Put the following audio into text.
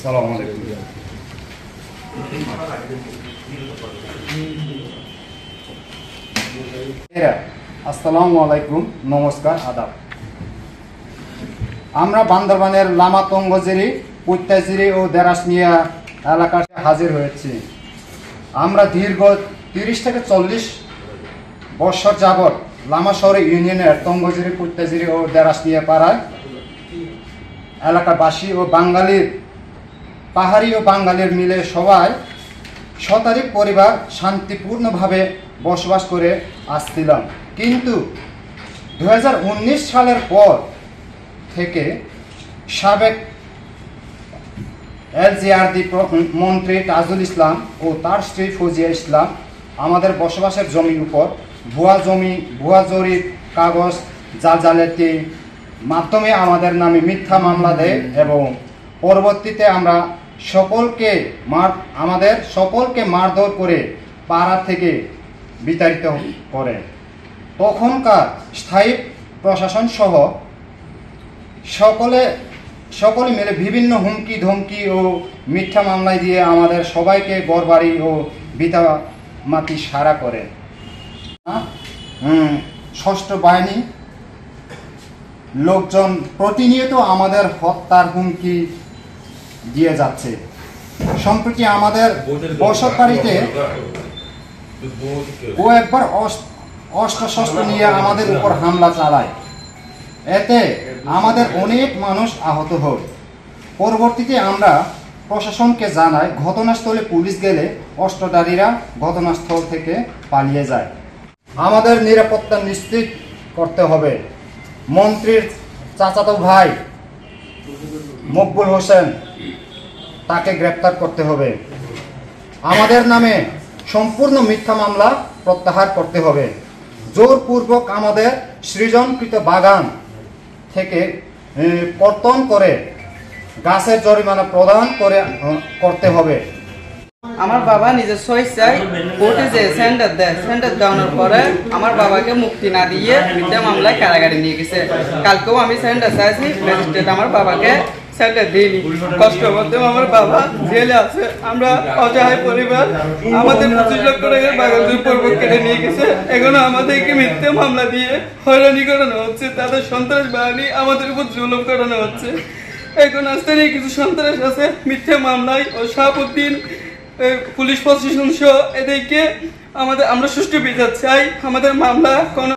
আসসালামু আলাইকুম। আসসালামু আলাইকুম, নমস্কার, আদাব। আমরা বান্দরবানের লামা তঙ্গজেরি, পুত্তাজিরি ও দেরাসমিয়া এলাকায় হাজির হয়েছি। আমরা দীর্ঘ 30 থেকে 40 বছর যাবৎ লামা শহরে ইউনিয়নের তঙ্গজেরি, পুত্তাজিরি ও দেরাসমিয়া পাড়ায় এলাকাবাসী ও বাঙালির, পাহাড়ি ও বাঙালির মিলে সবাই শতাধিক পরিবার শান্তিপূর্ণভাবে বসবাস করে আসছিলাম। কিন্তু 2019 সালের পর থেকে সাবেক এলজিআরডি মন্ত্রী তাজুল ইসলাম ও তার স্ত্রী ফজিয়া ইসলাম আমাদের বসবাসের জমির উপর ভুয়া জরিপ কাগজ জালজালেতি মাধ্যমে আমাদের নামে মিথ্যা মামলা দেয় এবং পরবর্তীতে আমাদের সকলকে মারধর করে পাড়া থেকে বিতাড়িত করে। তখনকার স্থায়ী প্রশাসন সহ সকলে মিলে বিভিন্ন হুমকি ধমকি ও মিথ্যা মামলায় দিয়ে আমাদের সবাইকে ঘরবাড়ি ও ভিটামাটি সারা করে। ষষ্ঠ বাহিনী লোকজন প্রতিনিয়ত আমাদের হত্যার হুমকি দিয়ে যাচ্ছে। সম্প্রতি আমাদের বসতবাড়িতে ও একবার অস্ত্র নিয়ে আমাদের উপর হামলা চালায়। এতে আমাদের অনেক মানুষ আহত হয়। পরবর্তীতে আমরা প্রশাসনকে জানাই। ঘটনাস্থলে পুলিশ গেলে অস্ত্রধারীরা ঘটনাস্থল থেকে পালিয়ে যায়। আমাদের নিরাপত্তা নিশ্চিত করতে হবে। মন্ত্রীর চাচাতো ভাই মকবুল হোসেন, তাকে গ্রেপ্তার করতে হবে। আমাদের নামে সম্পূর্ণ মিথ্যা মামলা প্রত্যাহার করতে হবে। জোরপূর্বক আমাদের সৃজনকৃত বাগান থেকে কর্তন করে গাছের জরিমানা প্রদান করতে হবে। আমার বাবা নিজস্ব ইচ্ছায় কোর্টে যে সেন্টার দেয়, সেন্টার দেওয়ানোর পরে আমার বাবাকে মুক্তি না দিয়ে মিথ্যা মামলায় কারাগারে নিয়ে গেছে। কালকেও আমি সেন্টার চাইছি, ম্যাজিস্ট্রেট আমার বাবাকে সেন্টার দিইনি। কষ্ট করতে আমার বাবা জেলে আছে। আমরা অসহায় পরিবার, আমাদের 25 লক্ষ টাকার বাগান জোরপূর্বক কেটে নিয়ে গেছে। এখনো আমাদেরকে মিথ্যা মামলা দিয়ে হয়রানি করানো হচ্ছে। তাদের সন্ত্রাস বাহিনী আমাদের উপর জুলুম করানো হচ্ছে। এখন স্থানীয় কিছু সন্ত্রাস আছে মিথ্যা মামলায় ও শাহাবুদ্দিন পুলিশ প্রশাসন সহ এদেরকে আমরা সুষ্ঠু বিচার চাই। আমাদের মামলা কোনো